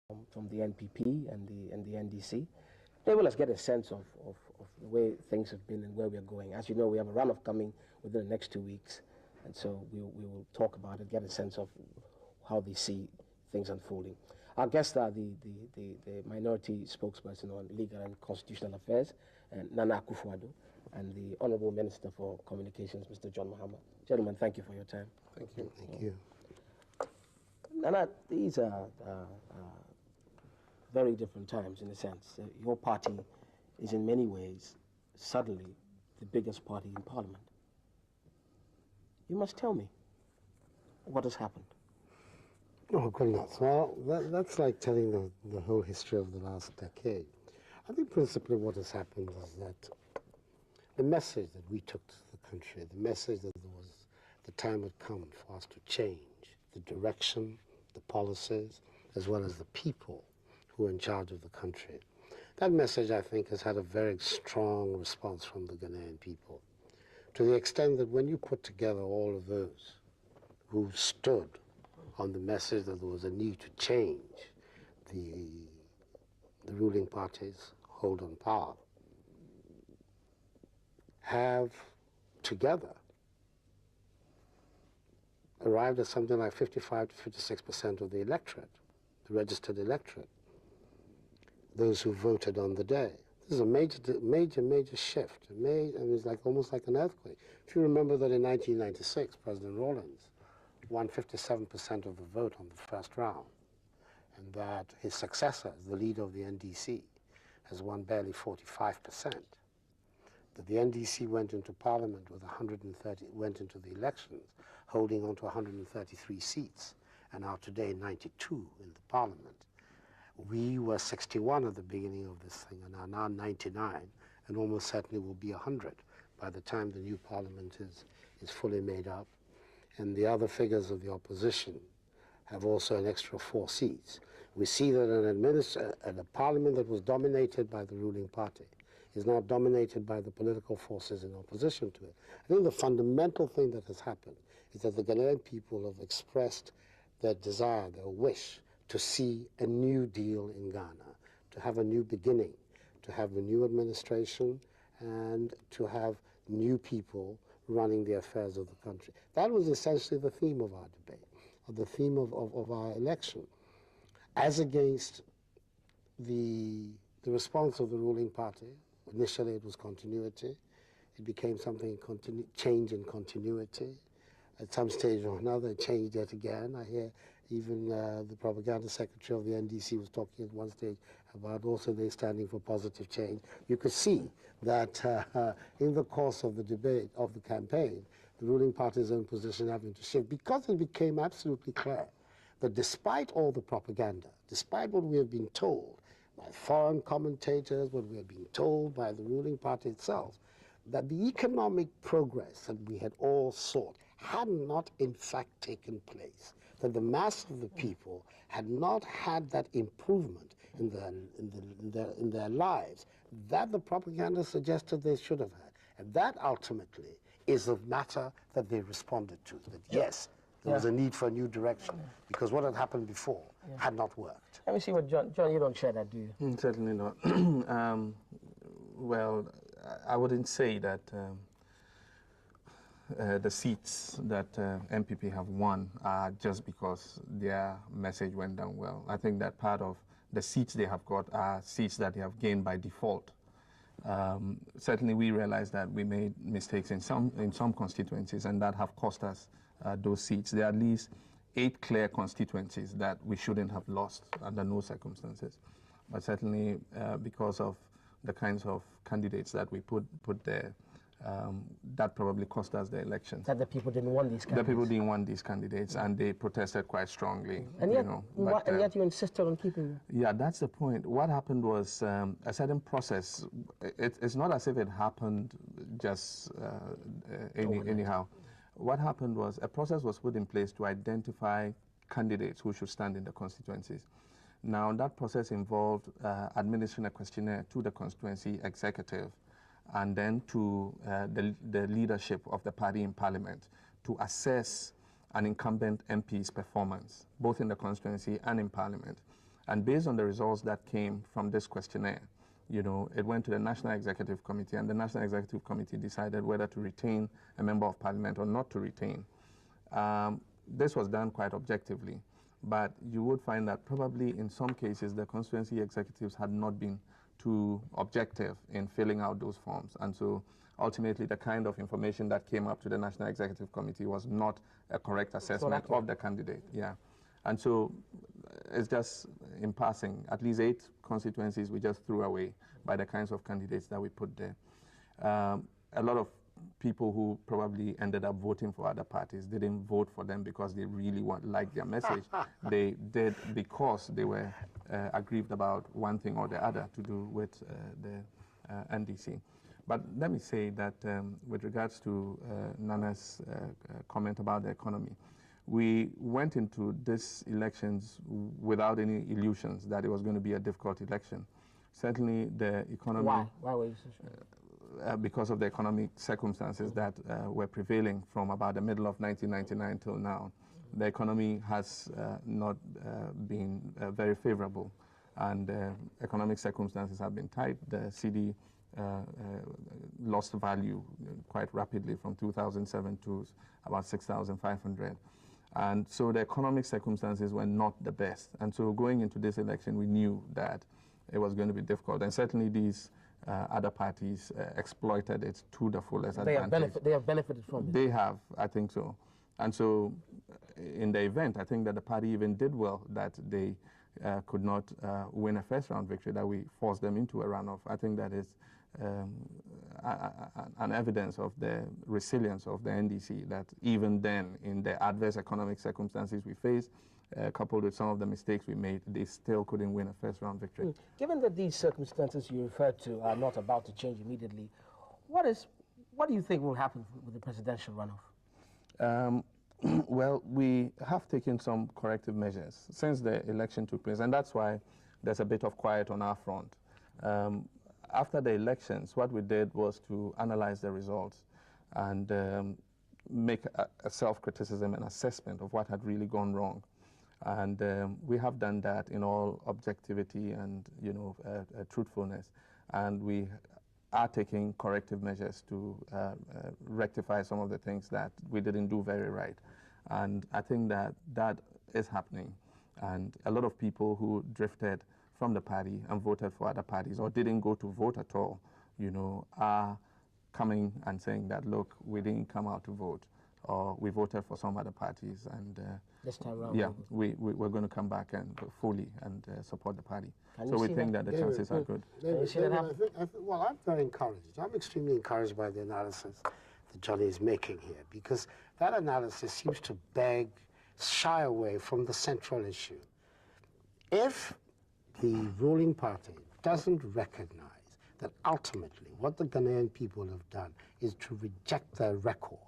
from the NPP and the NDC. Enable us get a sense of the way things have been and where we are going. As you know, we have a runoff coming within the next 2 weeks, and so we will talk about it, get a sense of how they see things unfolding. Our guests are the minority spokesperson on legal and constitutional affairs, Nana Akuffo Addo, and the Honorable Minister for Communications, Mr. Young Mahama. Gentlemen, thank you for your time. Thank you. Thank you. Nana, these are very different times in a sense. Your party is in many ways suddenly the biggest party in Parliament. You must tell me what has happened. Oh, goodness. Well, that's like telling the whole history of the last decade. I think principally what has happened is that the message that we took to the country, the message that the time had come for us to change the direction, the policies, as well as the people who are in charge of the country. That message, I think, has had a very strong response from the Ghanaian people, to the extent that when you put together all of those who stood on the message that there was a need to change the ruling party's hold on power, have together arrived at something like 55 to 56% of the electorate, the registered electorate, those who voted on the day. This is a major shift. It was like almost like an earthquake. If you remember that in 1996, President Rawlings won 57% of the vote on the first round, and that his successor, the leader of the NDC, has won barely 45%. That the NDC went into Parliament with went into the elections holding on to 133 seats, and are today 92 in the Parliament. We were 61 at the beginning of this thing and are now 99, and almost certainly will be 100 by the time the new Parliament is fully made up. And the other figures of the opposition have also an extra 4 seats. We see that a parliament that was dominated by the ruling party is now dominated by the political forces in opposition to it. I think the fundamental thing that has happened is that the Ghanaian people have expressed their desire, their wish to see a new deal in Ghana, to have a new beginning, to have a new administration, and to have new people running the affairs of the country. That was essentially the theme of our debate, or the theme of our election, as against the response of the ruling party. Initially it was continuity. It became something, change and continuity. At some stage or another, it changed yet again. I hear even the propaganda secretary of the NDC was talking at one stage about also they standing for positive change. You could see that in the course of the debate, of the campaign, the ruling party's own position having to shift, because it became absolutely clear that despite all the propaganda, despite what we have been told by foreign commentators, what we have been told by the ruling party itself, that the economic progress that we had all sought had not in fact taken place, that the mass of the people had not had that improvement in their lives that the propaganda suggested they should have had. And that ultimately is the matter that they responded to, that yes, there was a need for a new direction, because what had happened before had not worked. Let me see what John, you don't share that, do you? Certainly not. Well, I wouldn't say that the seats that MPP have won are just because their message went down well. I think that part of the seats they have got are seats that they have gained by default. Certainly we realize that we made mistakes in some constituencies, and that have cost us those seats. There are at least 8 clear constituencies that we shouldn't have lost under no circumstances. But certainly because of the kinds of candidates that we put there, that probably cost us the election. That the people didn't want these candidates. The people didn't want these candidates, and they protested quite strongly. And yet, and yet you insisted on keeping them. Yeah, that's the point. What happened was a certain process. It's not as if it happened just anyhow. What happened was a process was put in place to identify candidates who should stand in the constituencies. Now, that process involved administering a questionnaire to the constituency executive and then to the leadership of the party in Parliament to assess an incumbent MP's performance, both in the constituency and in Parliament. And based on the results that came from this questionnaire, you know, it went to the National Executive Committee, and the National Executive Committee decided whether to retain a member of parliament or not to retain. This was done quite objectively, but you would find that probably in some cases the constituency executives had not been too objective in filling out those forms. And so ultimately the kind of information that came up to the National Executive Committee was not a correct assessment of the candidate. Yeah. And so it's just in passing, at least 8 constituencies we just threw away by the kinds of candidates that we put there. A lot of people who probably ended up voting for other parties didn't vote for them because they really liked their message. They did because they were aggrieved about one thing or the other to do with the NDC. But let me say that with regards to Nana's comment about the economy, we went into these elections without any illusions that it was going to be a difficult election. Certainly the economy... Why? Why were you so sure? Because of the economic circumstances that were prevailing from about the middle of 1999 till now. The economy has not been very favorable, and economic circumstances have been tight. The CD lost value quite rapidly from 2007 to about 6,500. And so the economic circumstances were not the best. And so going into this election, we knew that it was going to be difficult. And certainly these other parties exploited it to the fullest advantage. They have benefited from it. They have, I think so. And so in the event, I think that the party even did well that they could not win a first-round victory, that we forced them into a runoff. I think that is an evidence of the resilience of the NDC, that even then, in the adverse economic circumstances we faced, coupled with some of the mistakes we made, they still couldn't win a first-round victory. Given that these circumstances you referred to are not about to change immediately, what do you think will happen with the presidential runoff? Well, we have taken some corrective measures since the election took place, and that's why there's a bit of quiet on our front. After the elections, what we did was to analyze the results and make a self-criticism and assessment of what had really gone wrong. And we have done that in all objectivity and, you know, truthfulness. And we are taking corrective measures to rectify some of the things that we didn't do very right. And I think that that is happening. And a lot of people who drifted from the party and voted for other parties or didn't go to vote at all, you know, are coming and saying that, look, we didn't come out to vote, or we voted for some other parties, and this time around, yeah, we're going to come back and fully and support the party. So we think that the chances are good. Well, I'm very encouraged. I'm extremely encouraged by the analysis that Johnny is making here, because that analysis seems to shy away from the central issue. If the ruling party doesn't recognize that ultimately what the Ghanaian people have done is to reject their record,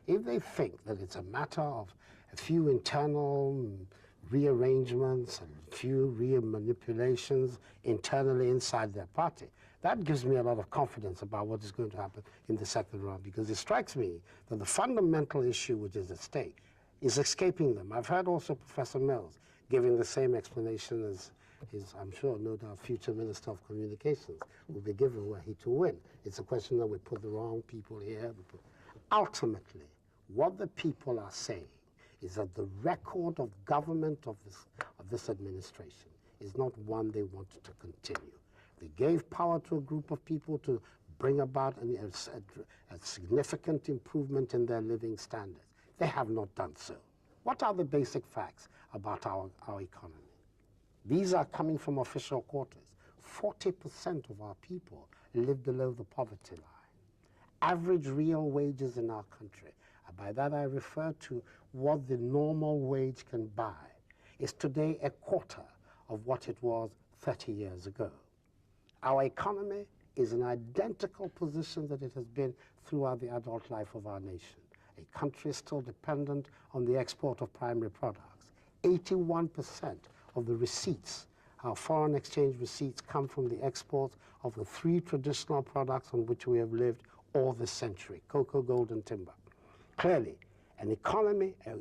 if they think that it's a matter of a few internal rearrangements and a few manipulations internally inside their party, that gives me a lot of confidence about what is going to happen in the second round, because it strikes me that the fundamental issue which is at stake is escaping them. I've heard also Professor Mills giving the same explanation as his, I'm sure, no doubt, future Minister of Communications will be given were he to win. It's a question that we put the wrong people here. Ultimately, what the people are saying is that the record of government of this administration is not one they want to continue. They gave power to a group of people to bring about a significant improvement in their living standards. They have not done so. What are the basic facts about our economy? These are coming from official quarters. 40% of our people live below the poverty line. Average real wages in our country, and by that I refer to what the normal wage can buy, is today a quarter of what it was 30 years ago. Our economy is in identical position that it has been throughout the adult life of our nation. A country still dependent on the export of primary products. 81% of the receipts, our foreign exchange receipts, come from the exports of the 3 traditional products on which we have lived all this century: cocoa, gold, and timber. Clearly, An economy, a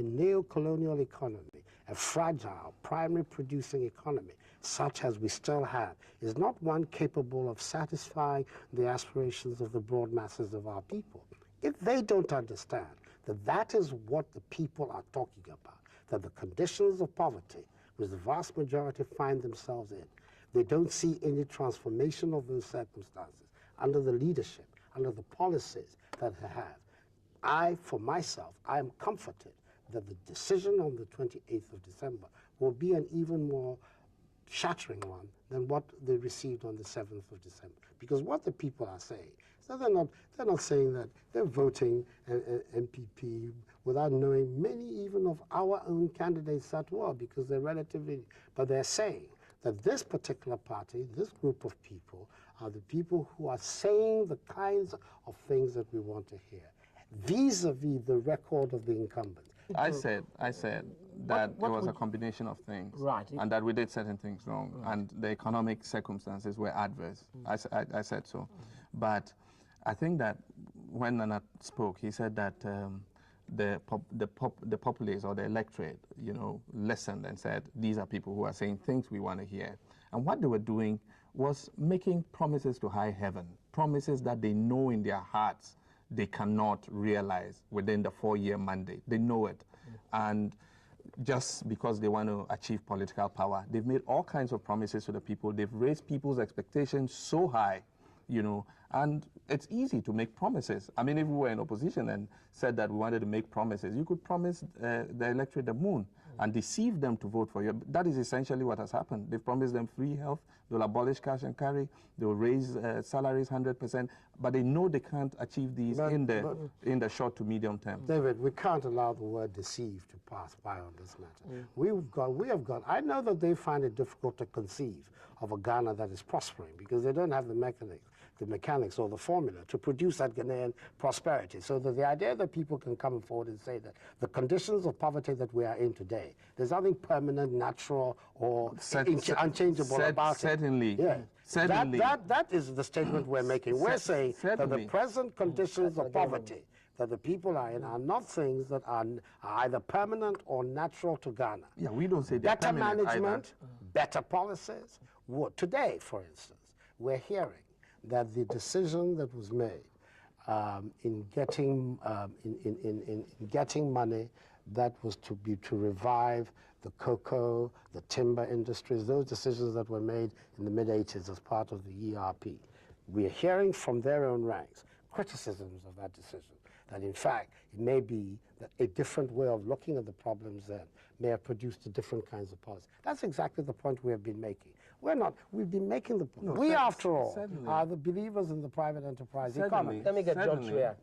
neo-colonial economy, a fragile, primary producing economy, such as we still have, is not one capable of satisfying the aspirations of the broad masses of our people. If they don't understand that that is what the people are talking about, that the conditions of poverty, which the vast majority find themselves in, they don't see any transformation of those circumstances under the leadership, under the policies that they have. For myself, I am comforted that the decision on the 28th of December will be an even more shattering one than what they received on the 7th of December. Because what the people are saying, so they're not saying that they're voting MPP without knowing many even of our own candidates that well, because they're relatively, but they're saying that this particular party, this group of people, are the people who are saying the kinds of things that we want to hear, vis-a-vis the record of the incumbent. I said that it was a combination of things, right, and that we did certain things wrong, right, and the economic circumstances were adverse. I said so. But I think that when Nana spoke, he said that the populace or the electorate, listened and said, these are people who are saying things we want to hear. And what they were doing was making promises to high heaven, promises that they know in their hearts they cannot realize within the 4-year mandate. They know it. And just because they want to achieve political power, they've made all kinds of promises to the people. They've raised people's expectations so high, and it's easy to make promises. I mean, if we were in opposition and said that we wanted to make promises, you could promise the electorate the moon and deceive them to vote for you. That is essentially what has happened. They've promised them free health, they'll abolish cash and carry, they'll raise salaries 100%, but they know they can't achieve these in the short to medium term. David, we can't allow the word deceive to pass by on this matter. We have got, I know that they find it difficult to conceive of a Ghana that is prospering because they don't have the mechanics or the formula to produce that Ghanaian prosperity. So that the idea that people can come forward and say that the conditions of poverty that we are in today, there's nothing permanent, natural, or unchangeable about it. Certainly. Yeah. Certainly. That is the statement we're making. We're saying that the present conditions of poverty that the people are in are not things that are either permanent or natural to Ghana. Yeah, we don't say they're better permanent management, either. better policies. Today, for instance, we're hearing that the decision that was made in getting money that was to revive the cocoa, the timber industries, those decisions that were made in the mid-80s as part of the ERP. We are hearing from their own ranks criticisms of that decision, that in fact it may be that a different way of looking at the problems then may have produced different kinds of policy. That's exactly the point we have been making. We've been making the point. We, after all, are the believers in the private enterprise economy. Let me get John to react.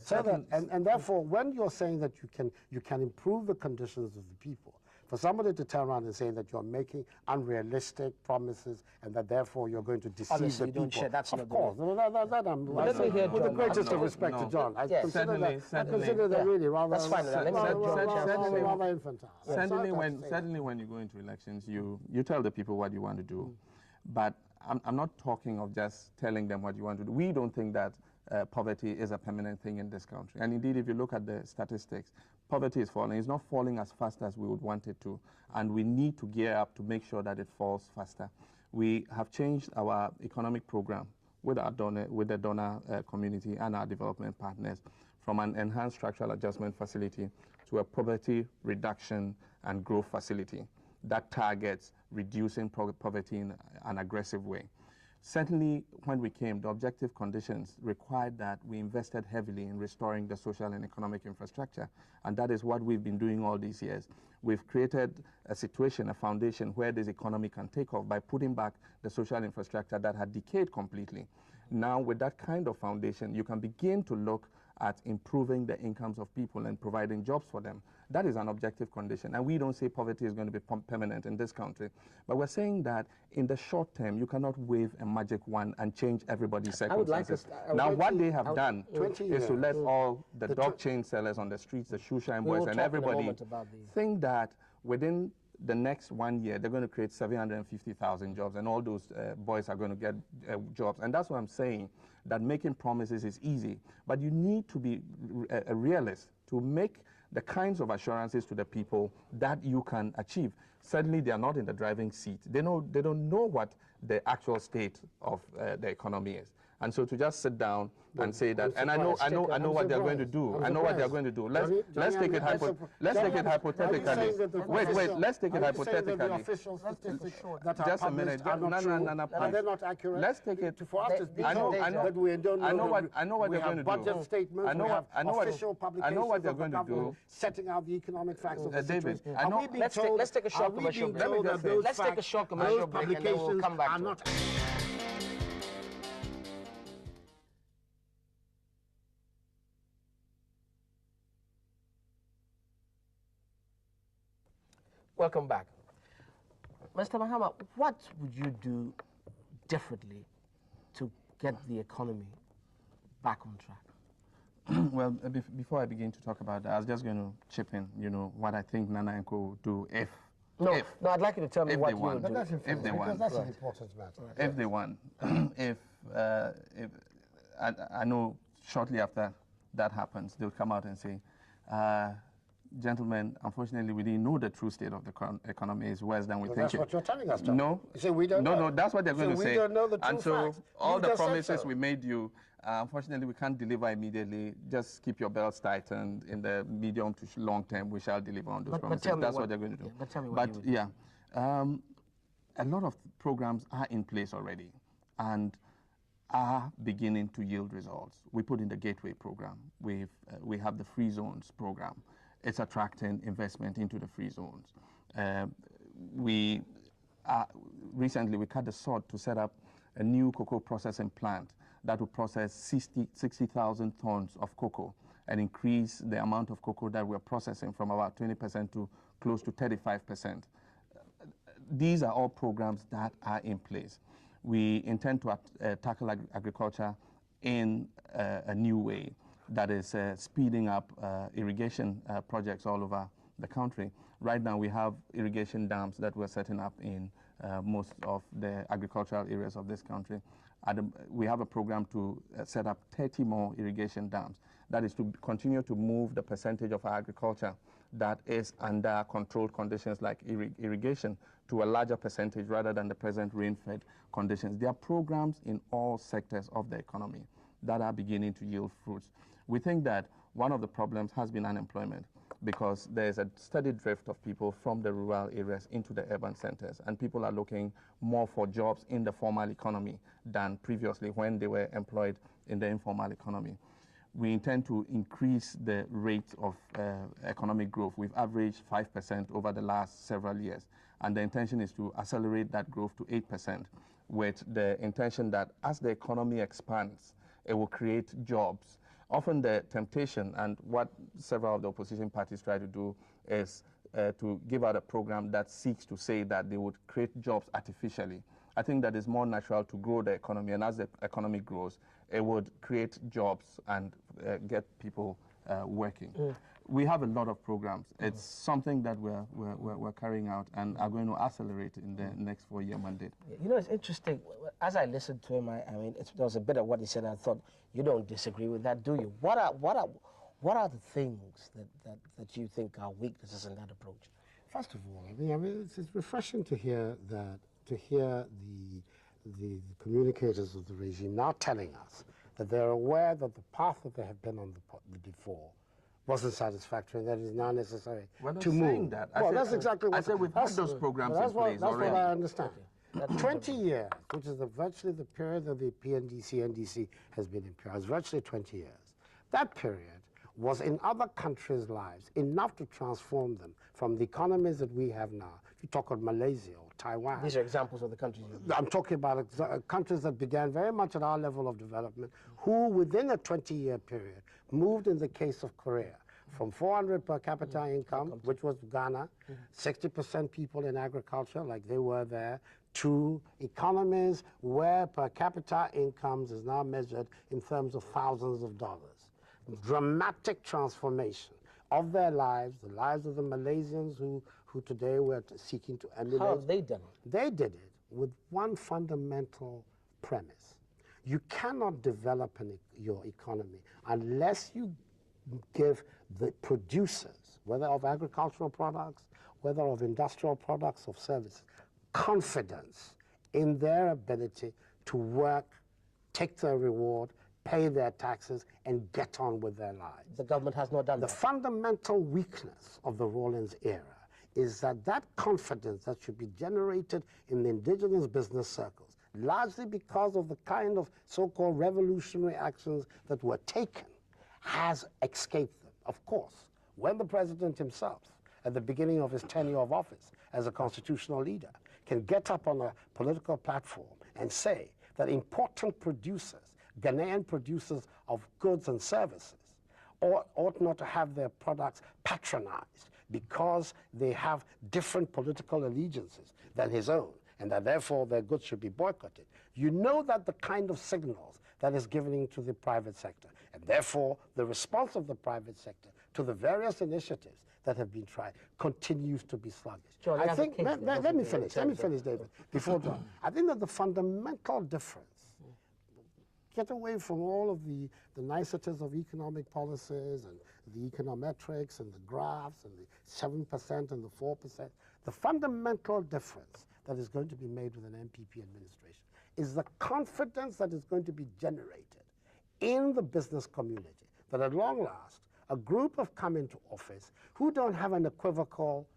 So that, and therefore, when you're saying that you can improve the conditions of the people, for somebody to turn around and say that you're making unrealistic promises and that therefore you're going to deceive the people. Don't share. That's of not course. Let me hear John. With the greatest of respect to John. I consider that really rather, that's fine. rather infantile. Certainly when you go into elections, you tell the people what you want to do. But I'm not talking of just telling them what you want to do. We don't think that poverty is a permanent thing in this country. And indeed, if you look at the statistics, poverty is falling. It's not falling as fast as we would want it to. And we need to gear up to make sure that it falls faster. We have changed our economic program with the donor community and our development partners from an enhanced structural adjustment facility to a poverty reduction and growth facility that targets reducing poverty in an aggressive way. Certainly, when we came, the objective conditions required that we invested heavily in restoring the social and economic infrastructure, and that is what we've been doing all these years. We've created a situation, a foundation where this economy can take off by putting back the social infrastructure that had decayed completely. Now, with that kind of foundation, you can begin to look at improving the incomes of people and providing jobs for them. That is an objective condition. And we don't say poverty is going to be permanent in this country. But we're saying that in the short term, you cannot wave a magic wand and change everybody's circumstances. Now, what they have done is to let all the dog chain sellers on the streets, the shoe shine boys and everybody think that within the next 1 year, they're going to create 750,000 jobs, and all those boys are going to get jobs. And that's what I'm saying, that making promises is easy, but you need to be a realist to make the kinds of assurances to the people that you can achieve. Certainly, they are not in the driving seat. They don't know what the actual state of the economy is. And so to just sit down and say that, and I know what they're going to do. I know what they're going to do. Let's take it hypothetically. Wait, let's take it hypothetically. Just a minute. No. Are they not accurate? Let's take it. For us, it's I know we don't know. I know what they're going to do. Budget statements. We have official publications of the government setting out the economic facts of the situation. Let's take a short commercial break. Let's take a short commercial break and then we'll come back to it. Welcome back. Mr. Mahama, what would you do differently to get the economy back on track? Well, before I begin to talk about that, I was just going to chip in, what I think Nana and Co would do if... No, I'd like you to tell me what you would do. If they want. That's an important matter. If they want. if I know shortly after that happens, they'll come out and say, gentlemen, unfortunately, we didn't know the true state of the economy is worse than we think. That's what you're telling us, Tom. No. You say we don't know. No, that's what they're going to say. We don't know the true and so facts. all the promises we made you, unfortunately, we can't deliver immediately. Just keep your belts tightened. In the medium to long term, we shall deliver on those promises. That's what they're going to do. Yeah, but tell me what you would do. A lot of programs are in place already and are beginning to yield results. We put in the Gateway program. We have the Free Zones program. It's attracting investment into the free zones. Recently, we cut the sod to set up a new cocoa processing plant that will process 60,000 tons of cocoa and increase the amount of cocoa that we're processing from about 20% to close to 35%. These are all programs that are in place. We intend to tackle agriculture in a new way that is speeding up irrigation projects all over the country. Right now, we have irrigation dams that we're setting up in most of the agricultural areas of this country. We have a program to set up 30 more irrigation dams. That is to continue to move the percentage of our agriculture that is under controlled conditions like irrigation to a larger percentage rather than the present rain-fed conditions. There are programs in all sectors of the economy that are beginning to yield fruits. We think that one of the problems has been unemployment because there's a steady drift of people from the rural areas into the urban centers, and people are looking more for jobs in the formal economy than previously when they were employed in the informal economy. We intend to increase the rate of economic growth. We've averaged 5% over the last several years, and the intention is to accelerate that growth to 8%, with the intention that as the economy expands, it will create jobs. Often the temptation, and what several of the opposition parties try to do, is to give out a program that seeks to say that they would create jobs artificially. I think that it's more natural to grow the economy, and as the economy grows, it would create jobs and get people working. We have a lot of programs. It's something that we're carrying out and are going to accelerate in the next 4-year mandate. You know, it's interesting. As I listened to him, I mean, there was a bit of what he said. I thought, you don't disagree with that, do you? What are the things that you think are weaknesses in that approach? First of all, I mean, it's refreshing to hear that the communicators of the regime now telling us that they're aware that the path that they have been on before wasn't satisfactory, and that is now necessary to move. That. That's exactly what I said. We've had those programs in place already. That's what I understand. 20 years, which is virtually the period that the NDC has been in power, is virtually 20 years. That period was in other countries' lives enough to transform them from the economies that we have now. If you talk of Malaysia or Taiwan. These are examples of the countries. I'm talking about countries that began very much at our level of development, who within a 20-year period moved, in the case of Korea, from 400 per capita income, which was Ghana, 60% people in agriculture like they were there, to economies where per capita incomes is now measured in terms of thousands of dollars. Dramatic transformation of their lives, the lives of the Malaysians who today we're seeking to emulate. How have they done it? They did it with one fundamental premise. You cannot develop your economy unless you give the producers, whether of agricultural products, whether of industrial products, of services, confidence in their ability to work, take their reward, pay their taxes, and get on with their lives. The government has not done The that. fundamental weakness of the Rawlings era is that confidence that should be generated in the indigenous business circles, largely because of the kind of so-called revolutionary actions that were taken, has escaped them. Of course, when the president himself, at the beginning of his tenure of office as a constitutional leader, can get up on a political platform and say that important producers, Ghanaian producers of goods and services, ought not to have their products patronized because they have different political allegiances than his own, and that therefore their goods should be boycotted. You know that the kind of signals that is given to the private sector, and therefore the response of the private sector to the various initiatives that have been tried continues to be sluggish. John, I think, let me finish, David, before John. I think that the fundamental difference, get away from all of the niceties of economic policies and the econometrics and the graphs and the 7% and the 4%. The fundamental difference that is going to be made with an MPP administration is the confidence that is going to be generated in the business community, that at long last, a group have come into office who don't have an equivocal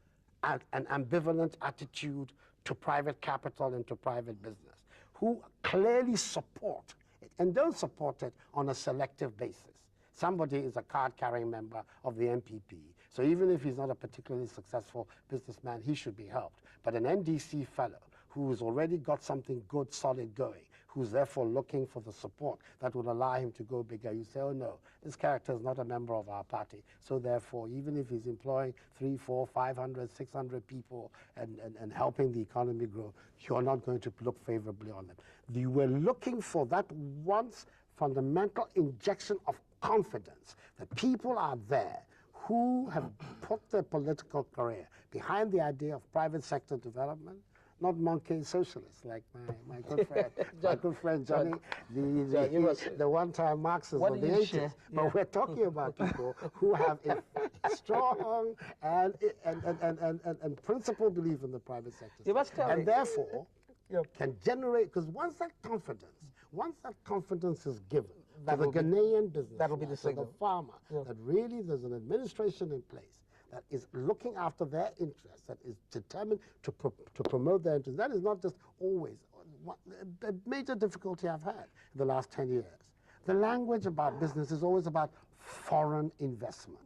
and an ambivalent attitude to private capital and to private business, who clearly support it and don't support it on a selective basis. Somebody is a card-carrying member of the MPP, so even if he's not a particularly successful businessman, he should be helped. But an NDC fellow who's already got something good, solid going, who's therefore looking for the support that would allow him to go bigger, you say, oh no, this character is not a member of our party, so therefore, even if he's employing 300, 400, 500, 600 people and helping the economy grow, you're not going to look favorably on them. You were looking for that once fundamental injection of confidence that people are there who have put their political career behind the idea of private sector development, not monkey socialists like my good friend, my good friend Johnny, the one-time Marxist of the 80s. But we're talking about people who have a strong and principled belief in the private sector, and therefore can generate. Because once that confidence is given to the Ghanaian business, that'll be the signal. to the farmer, that really there's an administration in place that is looking after their interests, that is determined to promote their interests. That is not just always a major difficulty I've had in the last 10 years. The language about business is always about foreign investment.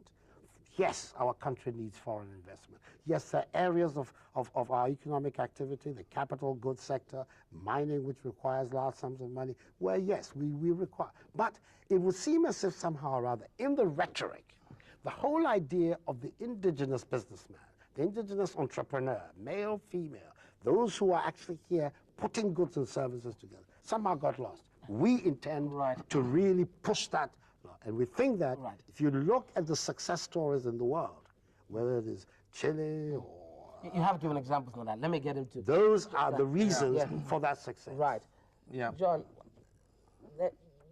Yes, our country needs foreign investment. Yes, there are areas of our economic activity, the capital goods sector, mining, which requires large sums of money, where yes, we require. But it would seem as if somehow or other, in the rhetoric, the whole idea of the indigenous businessman, the indigenous entrepreneur, male, female, those who are actually here putting goods and services together, somehow got lost. We intend to really push that, and we think that if you look at the success stories in the world, whether it is Chile or... You have given examples of that. Let me get into... Those are the reasons for that success. Right. Yeah. John,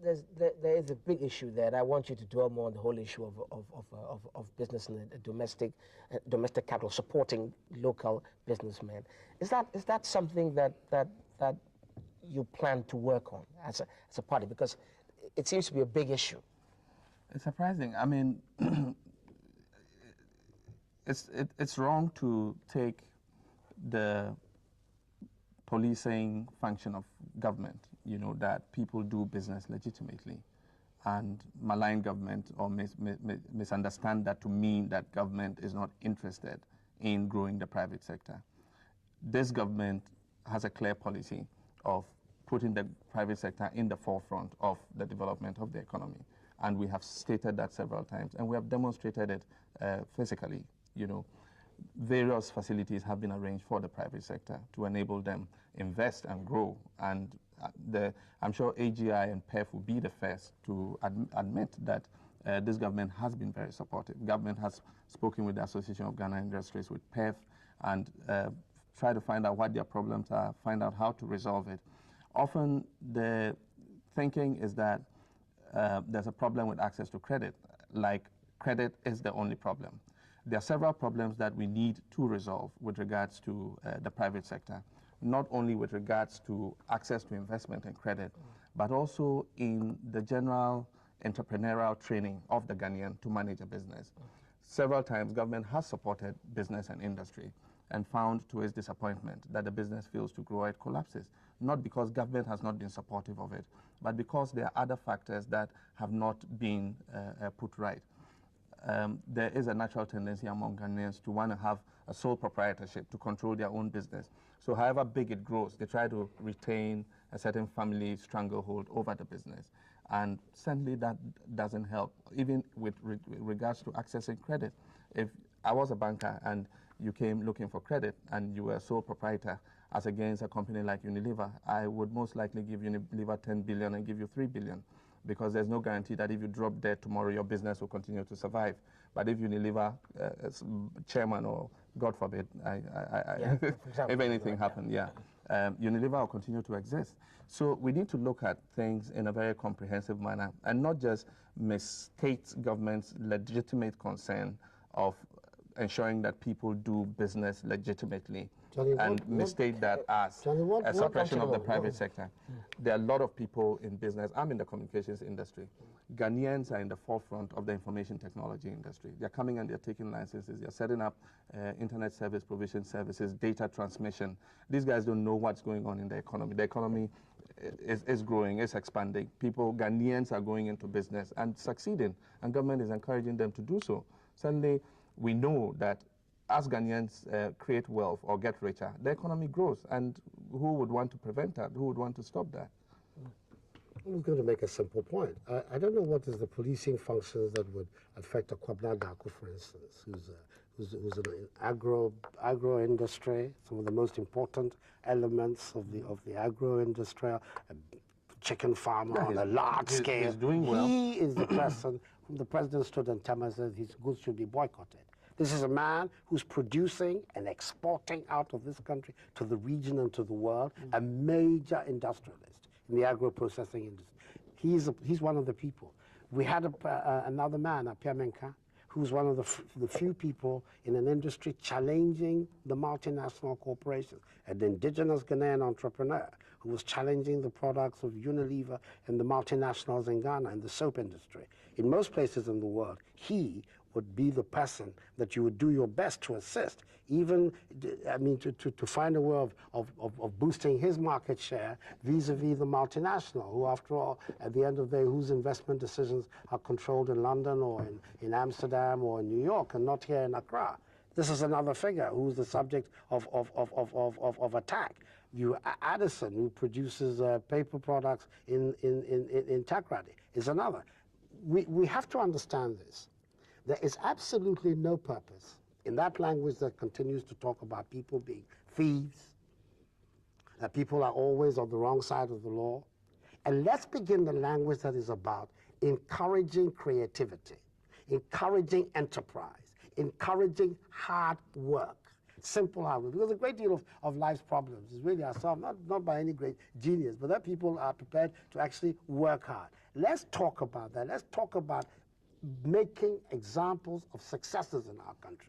there is a big issue there, and I want you to dwell more on the whole issue of business and domestic capital, supporting local businessmen. Is that something that you plan to work on as a party? Because it seems to be a big issue. It's surprising. I mean, it's wrong to take the policing function of government, you know, that people do business legitimately, and malign government or misunderstand that to mean that government is not interested in growing the private sector. This government has a clear policy of putting the private sector in the forefront of the development of the economy. And we have stated that several times, and we have demonstrated it physically. You know, various facilities have been arranged for the private sector to enable them invest and grow. And I'm sure AGI and PEF will be the first to admit that this government has been very supportive. Government has spoken with the Association of Ghana Industries, with PEF, and try to find out what their problems are, find out how to resolve it. Often the thinking is that there's a problem with access to credit. Like credit is the only problem. There are several problems that we need to resolve with regards to the private sector, not only with regards to access to investment and credit, but also in the general entrepreneurial training of the Ghanaian to manage a business. Several times, government has supported business and industry and found to its disappointment that the business fails to grow or it collapses, not because government has not been supportive of it, but because there are other factors that have not been put right. There is a natural tendency among Ghanaians to want to have a sole proprietorship, to control their own business. So however big it grows, they try to retain a certain family stranglehold over the business. And certainly that doesn't help, even with regards to accessing credit. If I was a banker and you came looking for credit and you were a sole proprietor as against a company like Unilever, I would most likely give Unilever 10 billion and give you 3 billion, because there's no guarantee that if you drop dead tomorrow, your business will continue to survive. But if Unilever chairman, or God forbid, if anything happened, Unilever will continue to exist. So we need to look at things in a very comprehensive manner and not just misstate government's legitimate concern of ensuring that people do business legitimately, Johnny, and mistake that as a suppression of the private sector. There are a lot of people in business. I'm in the communications industry. Ghanaians are in the forefront of the information technology industry. They're coming and they're taking licenses. They're setting up internet service provision services, data transmission. These guys don't know what's going on in the economy. The economy is growing, is expanding. Ghanaians are going into business and succeeding, and government is encouraging them to do so. Suddenly, we know that as Ghanaians create wealth or get richer, the economy grows. And who would want to prevent that? Who would want to stop that? I'm going to make a simple point. I don't know what is the policing functions that would affect a Kwabena Darko, for instance, who's an agro industry, some of the most important elements of the agro industry, a chicken farmer on a large scale. He's doing well. He is the person whom the president stood and said his goods should be boycotted. This is a man who's producing and exporting out of this country to the region and to the world, a major industrialist in the agro-processing industry. He's one of the people. We had another man, Piamenka, who's one of the few people in an industry challenging the multinational corporations, an indigenous Ghanaian entrepreneur who was challenging the products of Unilever and the multinationals in Ghana in the soap industry. In most places in the world, he would be the person that you would do your best to assist, even, I mean, to find a way of boosting his market share vis-a-vis the multinational, who, after all, at the end of the day, whose investment decisions are controlled in London or in Amsterdam or in New York and not here in Accra. This is another figure who's the subject of attack. You, Addison, who produces paper products in Takoradi, is another. We have to understand this. There is absolutely no purpose in that language that continues to talk about people being thieves, that people are always on the wrong side of the law. And let's begin the language that is about encouraging creativity, encouraging enterprise, encouraging hard work, simple hard work. Because a great deal of life's problems is really ourselves, not by any great genius, but that people are prepared to actually work hard. Let's talk about that. Let's talk about making examples of successes in our country.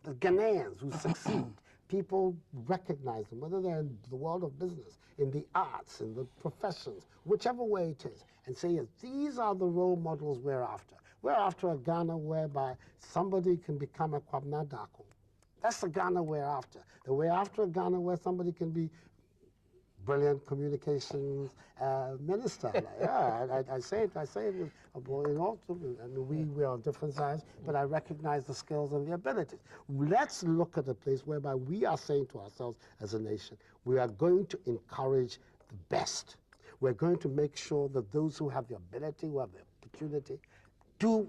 The Ghanaians who succeed, people recognize them, whether they're in the world of business, in the arts, in the professions, whichever way it is, and say, yes, these are the role models we're after. We're after a Ghana whereby somebody can become a Kwabena Darko. That's the Ghana we're after. We're after a Ghana where somebody can be brilliant communications minister. I say it with a boy, you know, and we are on different sides, but I recognize the skills and the abilities. Let's look at a place whereby we are saying to ourselves as a nation, we are going to encourage the best. We're going to make sure that those who have the ability, who have the opportunity, do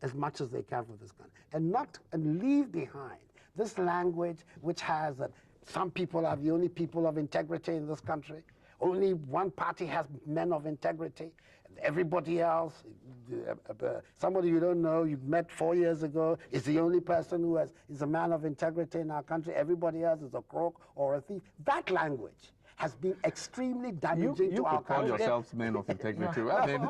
as much as they can for this country, and leave behind this language which has that some people are the only people of integrity in this country. Only one party has men of integrity. Everybody else, somebody you don't know, you met 4 years ago, is the only person who is a man of integrity in our country. Everybody else is a crook or a thief. That language has been extremely damaging to our could call country. yourselves men of integrity. I mean,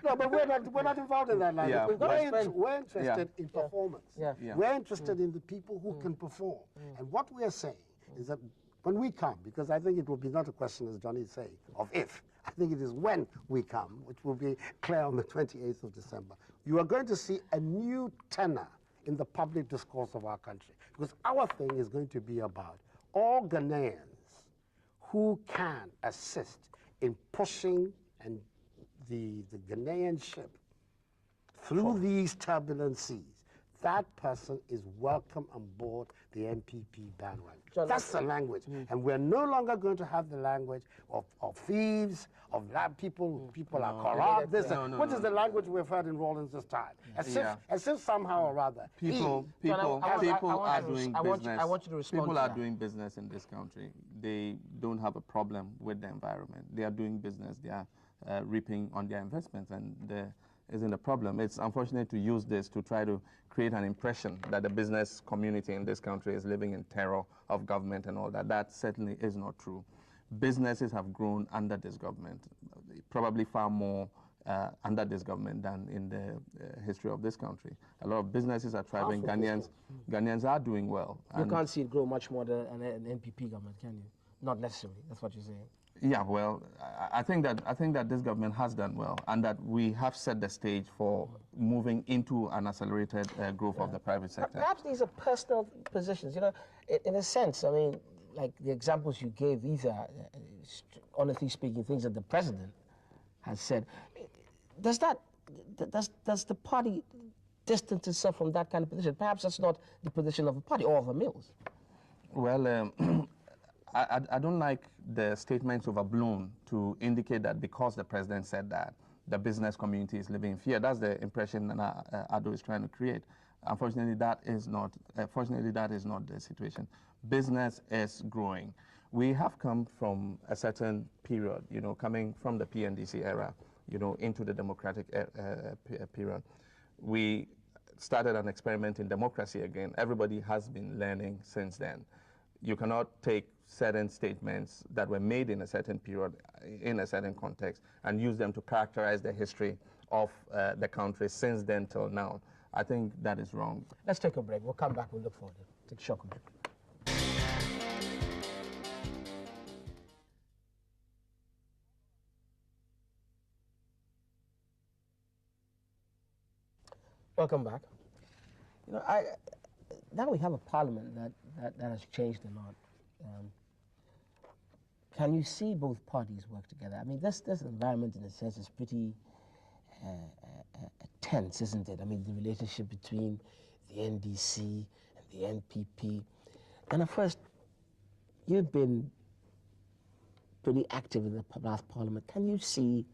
No, but we're not involved in that language. Yeah. We're interested in performance. Yeah. We're interested in the people who can perform. And what we are saying is that when we come, because I think it will be not a question, as Johnny is saying, of if. I think it is when we come, which will be clear on the 28th of December. You are going to see a new tenor in the public discourse of our country. Because our thing is going to be about all Ghanaians who can assist in pushing and the Ghanaian ship through these turbulent seas. That person is welcome on board the NPP bandwagon. That's the language. And we're no longer going to have the language of thieves, of people are corrupt, which is the language we've heard in Rawlins this time. As if somehow or other. People are doing business. I want you to respond People to are that. doing business in this country. They don't have a problem with the environment. They are doing business. They are reaping on their investments, and there isn't a problem. It's unfortunate to use this to try to create an impression that the business community in this country is living in terror of government and all that. That certainly is not true. Businesses have grown under this government, probably far more under this government than in the history of this country. A lot of businesses are thriving. Ghanaians are doing well. You can't see it grow much more than an NPP government, can you? Not necessarily. That's what you're saying. Yeah, well, I think that this government has done well, and that we have set the stage for moving into an accelerated growth of the private sector. Perhaps these are personal positions. You know, in a sense, I mean, like the examples you gave, these are, honestly speaking, things that the president has said. Does the party distance itself from that kind of position? Perhaps that's not the position of a party or of a mills. Well, I don't like the statements overblown to indicate that because the president said that, the business community is living in fear. That's the impression that Addo is trying to create. Unfortunately, that is not the situation. Business is growing. We have come from a certain period, you know, coming from the PNDC era, you know, into the democratic period. We started an experiment in democracy again. Everybody has been learning since then. You cannot take certain statements that were made in a certain period, in a certain context, and use them to characterize the history of the country since then till now. I think that is wrong. Let's take a break. We'll come back. We'll look forward to it. Take a short break. Welcome back. You know, now we have a parliament that has changed a lot. Can you see both parties work together? I mean, this environment, in a sense, is pretty tense, isn't it? I mean, the relationship between the NDC and the NPP. And of course, you've been pretty active in the last parliament. Can you see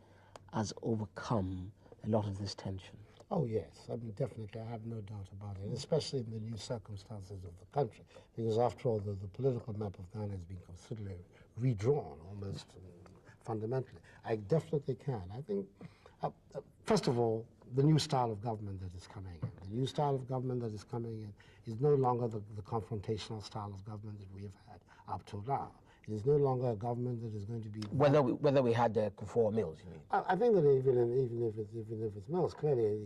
us overcome a lot of this tension? Oh, yes. I mean, definitely. I have no doubt about it, especially in the new circumstances of the country. Because after all, the political map of Ghana has been considerably redrawn, almost fundamentally. I definitely can. I think, first of all, the new style of government that is coming in. The new style of government that is coming in is no longer the confrontational style of government that we have had up till now. It is no longer a government that is going to be... Whether we had the Akuffo Mills, you mean? I think that even if it's Mills, clearly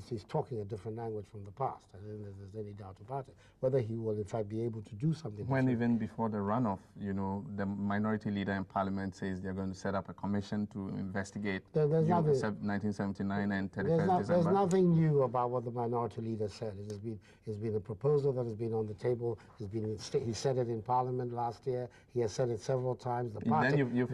he's talking a different language from the past. I don't think there's any doubt about it. Whether he will in fact be able to do something... When even before the runoff, you know, the minority leader in parliament says they're going to set up a commission to investigate 1979 and 31st December. There's nothing new about what the minority leader said. It's been a proposal that has been on the table. He said it in parliament last year. He has said it several times. The party, then you've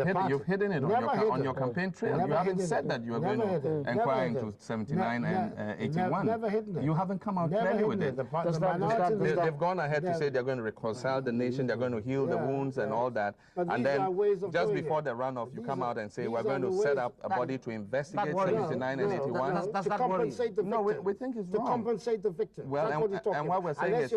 hidden it on your campaign trail. You haven't said that you are going to inquire into 79 and 81. Never hidden it. You haven't come out clearly with it. They've gone ahead to say they're going to reconcile the nation, they're going to heal the wounds and all that. And then just before the runoff, you come out and say we're going to set up a body to investigate 79 and 81. That's not worrying. No, we think it's wrong. To compensate the victims. Well, and what we're saying is,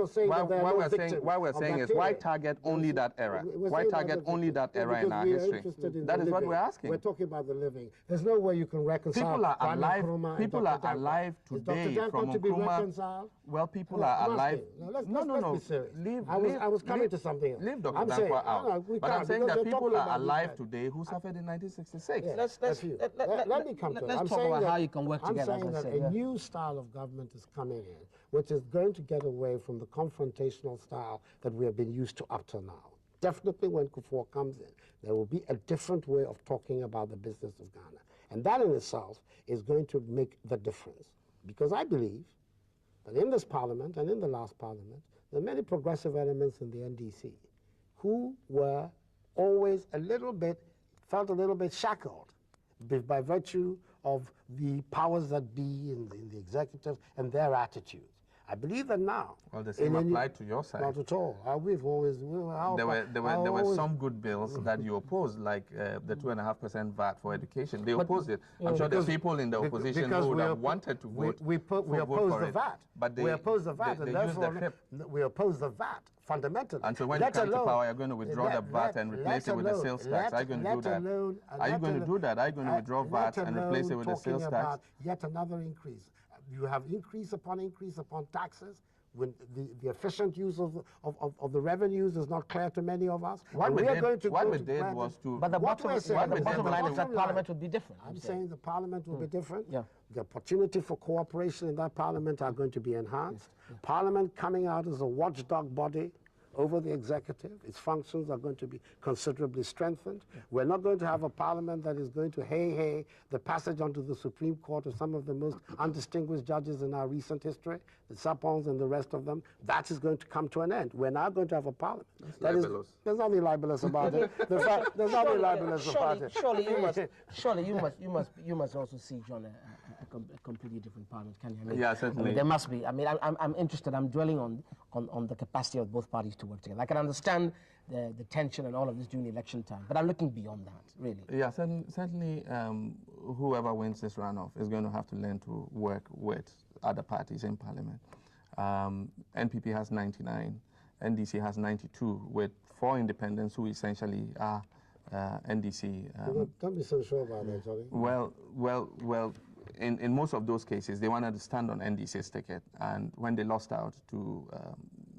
why we're saying is, why target only that era? Why target only that era in our history? That is what we're asking. We're talking about the living. There's no way you can reconcile. People are alive. People are alive today from Nkrumah. Well, people are alive. Let's be serious. I was coming to something else. Leave Dr. Dankwa out. But I'm saying that people are alive today who suffered in 1966. Let me come to it. Let's talk about how you can work together. I'm saying that a new style of government is coming in, which is going to get away from the confrontational style that we have been used to up till now. Definitely when Kufuor comes in, there will be a different way of talking about the business of Ghana. And that in itself is going to make the difference. Because I believe that in this parliament and in the last parliament, there are many progressive elements in the NDC who were always felt a little bit shackled by virtue of the powers that be in the executive and their attitudes. I believe that now. Well, the same applied to your side. Not at all. We've always... There were some good bills that you opposed, like the 2.5% VAT for education. They opposed it. I'm sure there's people in the opposition who would have wanted to vote. We oppose the VAT. But we oppose the VAT, and therefore we oppose the VAT fundamentally. And so when you come to power, you're going to withdraw the VAT and replace it with the sales tax. Are you going to do that? Are you going to do that? Are you going to withdraw VAT and replace it with the sales tax? Yet another increase. You have increase upon taxes. When the efficient use of the revenues is not clear to many of us. What we did was to... But the bottom line is that Parliament would be different. I'm saying the Parliament will be different. Yeah. The opportunity for cooperation in that Parliament are going to be enhanced. Parliament coming out as a watchdog body over the executive. Its functions are going to be considerably strengthened. We're not going to have a parliament that is going to hey the passage onto the Supreme Court of some of the most undistinguished judges in our recent history, the Sapons and the rest of them. That is going to come to an end. We're now going to have a parliament. There's nothing libelous about it. There's nothing libelous about it. Surely you must also see, John, a completely different parliament, can you? I mean, yeah, certainly. I mean, there must be. I mean, I'm interested. I'm dwelling on the capacity of both parties to work together. I can understand the tension and all of this during the election time, but I'm looking beyond that, really. Yeah, certainly whoever wins this runoff is going to have to learn to work with other parties in parliament. NPP has 99, NDC has 92, with 4 independents who essentially are NDC. Don't be so sure about that, Johnny. Well, in most of those cases, they wanted to stand on NDC's ticket, and when they lost out to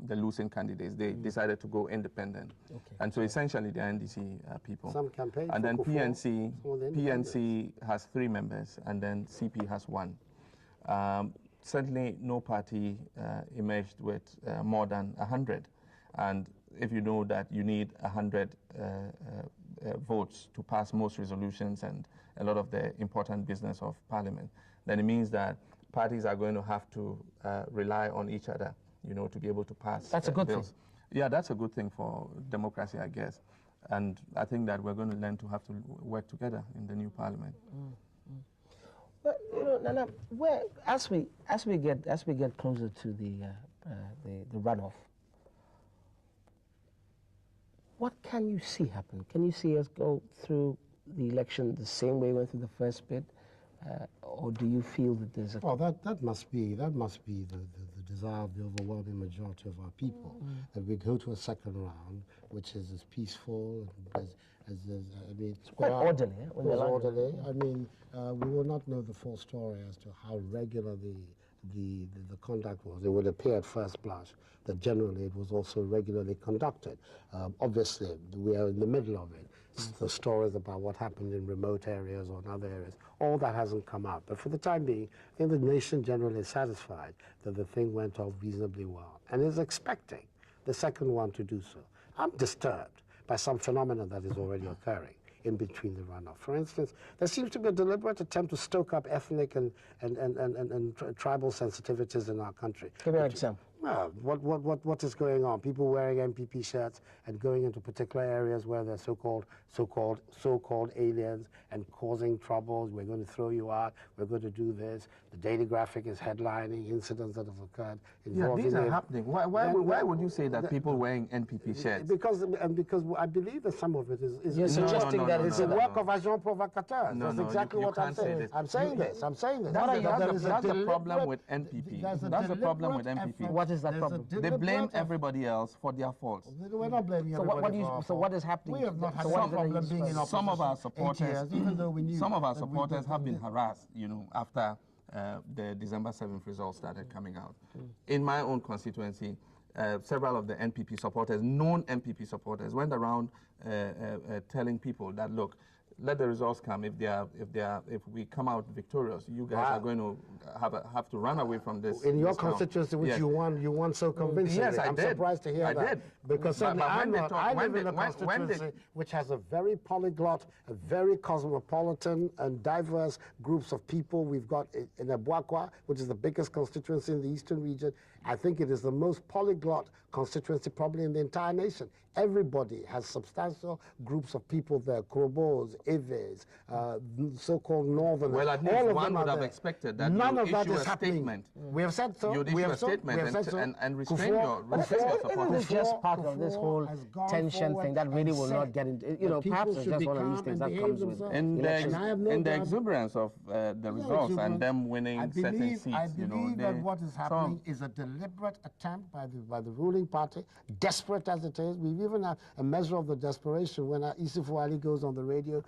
the losing candidates, they decided to go independent. Okay. And so essentially they're NDC people. Some campaign. And then PNC has 3 members, and then CP has 1. Certainly no party emerged with more than 100. And if you know that you need 100 votes to pass most resolutions and a lot of the important business of parliament, then it means that parties are going to have to rely on each other, you know, to be able to pass. That's a good bills. thing. Yeah, that's a good thing for democracy, I guess. And I think that we're going to learn to have to work together in the new parliament. But you know, Nana, as we get closer to the runoff, what can you see happen? Can you see us go through the election the same way we went through the first bit, or do you feel that there's a... Oh, that must be the desire of the overwhelming majority of our people, that we go to a second round, which is as peaceful and it's quite orderly. Orderly. I mean, we will not know the full story as to how regular the conduct was. It would appear at first blush that generally it was also regularly conducted. Obviously, we are in the middle of it. The stories about what happened in remote areas or in other areas, all that hasn't come out. But for the time being, I think the nation generally is satisfied that the thing went off reasonably well and is expecting the second one to do so. I'm disturbed by some phenomenon that is already occurring in between the runoff. For instance, there seems to be a deliberate attempt to stoke up ethnic and tribal sensitivities in our country. Give me an example. Well, what is going on? People wearing MPP shirts and going into particular areas where they're so-called aliens and causing troubles. We're going to throw you out. We're going to do this. The Daily Graphic is headlining incidents that have occurred. Yeah, these are happening. Why would you say that people wearing NPP shirts? Because I believe that some of it is You're suggesting that it's a work of agent provocateur. That's exactly what I'm saying. I'm saying this. That's the problem with NPP. That's the problem with NPP. what is that problem? They blame everybody else for their faults. We're not blaming everybody for our So what is happening? We have not had so any problem being in opposition. Some of our supporters, 8 years, even though we knew some of our that we supporters did- have been harassed, after the December 7th results started coming out. In my own constituency, several of the NPP supporters, known NPP supporters, went around telling people that, look, let the results come. If we come out victorious, you guys are going to have to run away from this. In your this town. constituency, which Yes. you won so convincingly. Yes, I'm surprised to hear I that. did. Because certainly But I when they talk- live when in they- a when constituency they- which has a very polyglot, a very cosmopolitan and diverse groups of people. We've got in Abuakwa, which is the biggest constituency in the eastern region. I think it is the most polyglot constituency probably in the entire nation. Everybody has substantial groups of people there, Krobos, Eves, so-called Northerners. Well, at least all of one them would are have there. expected that None you of that issue is a happening. statement. We have said so. You'd we issue have a so. statement We have said so. and restrain your Isn't this just part of this whole has gone tension forward thing that really and will said not get into, that perhaps people it's should just be one of these calm things and that behave comes with themselves. In elections. And I have no the doubt- exuberance of the results and them winning certain seats, I believe that what is happening is a deliberate attempt by the ruling party, desperate as it is. We've even had a measure of the desperation when Issoufou Ali goes on the radio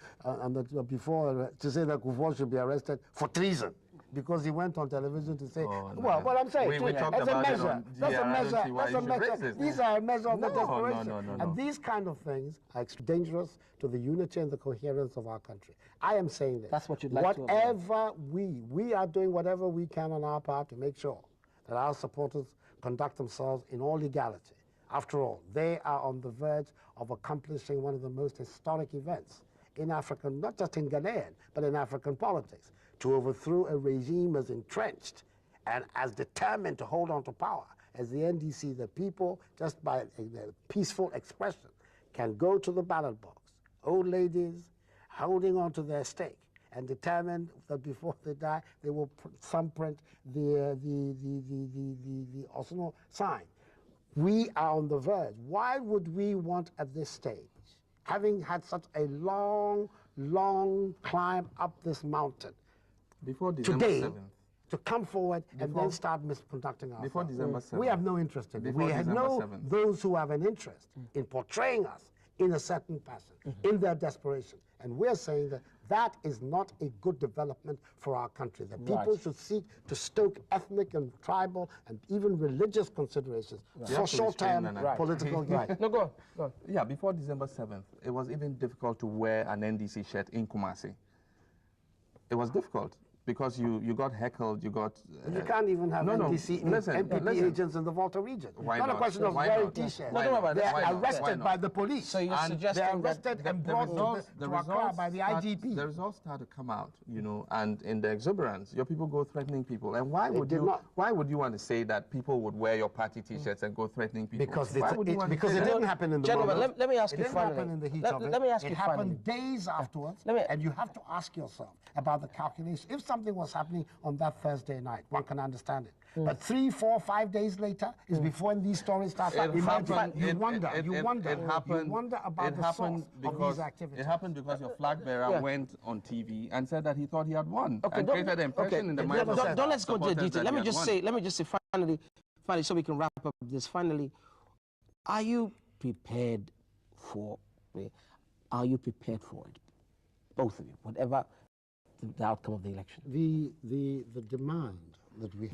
before to say that Akuffo should be arrested for treason. Because he went on television to say, well, what I'm saying, we talked that's a about it measure. on That's a GR. I don't measure. see why That's you a should measure. raise this. These are a measure of the No, desperation. no. And these kind of things are dangerous to the unity and the coherence of our country. I am saying this. That's what you'd like to Whatever we are doing whatever we can on our part to make sure that our supporters conduct themselves in all legality. After all, they are on the verge of accomplishing one of the most historic events in African, not just in Ghanaian, but in African politics, to overthrow a regime as entrenched and as determined to hold on to power as the NDC. The people, just by a peaceful expression, can go to the ballot box, old ladies holding on to their stake and determined that before they die, they will thumbprint the Osno sign. We are on the verge. Why would we want at this stage, having had such a long climb up this mountain, Before December today, 7th. to come forward and then start misconducting ourselves? Before December 7th. We have no interest in it. Before We have December no 7th. those who have an interest in portraying us in a certain fashion, in their desperation. And we're saying that that is not a good development for our country. That people should seek to stoke ethnic and tribal and even religious considerations for short-term political gain. No, go on. Yeah, before December 7th, it was even difficult to wear an NDC shirt in Kumasi. It was difficult because you got heckled, you got... You can't even have NDC MPP agents in the Volta region. Why not not? a question of Why wearing not? T-shirts. Why not? They're Why not? arrested Why not? by the police. So you're And suggesting they're arrested and brought to Accra by the IGP. The results start to come out, and in the exuberance, your people go threatening people. And why would you want to say that people would wear your party T-shirts and go threatening people? Because Why would you want to because say it that? didn't happen in the Gentlemen, moment. let me ask you It didn't finally. happen in the heat of it. Let me ask it you happened finally. days afterwards, Let me- and you have to ask yourself about the calculation. If something was happening on that Thursday night, one can understand it. But 3, 4, 5 days later is before these stories start emerging. You wonder about the source of these activities. It happened because your flag bearer went on TV and said that he thought he had won and don't- created an impression in the mind of Don't let's go into the supporters detail. that Let me he just say finally, so we can wrap up this. Finally, are you prepared for it? Both of you, whatever the outcome of the election. The demand that we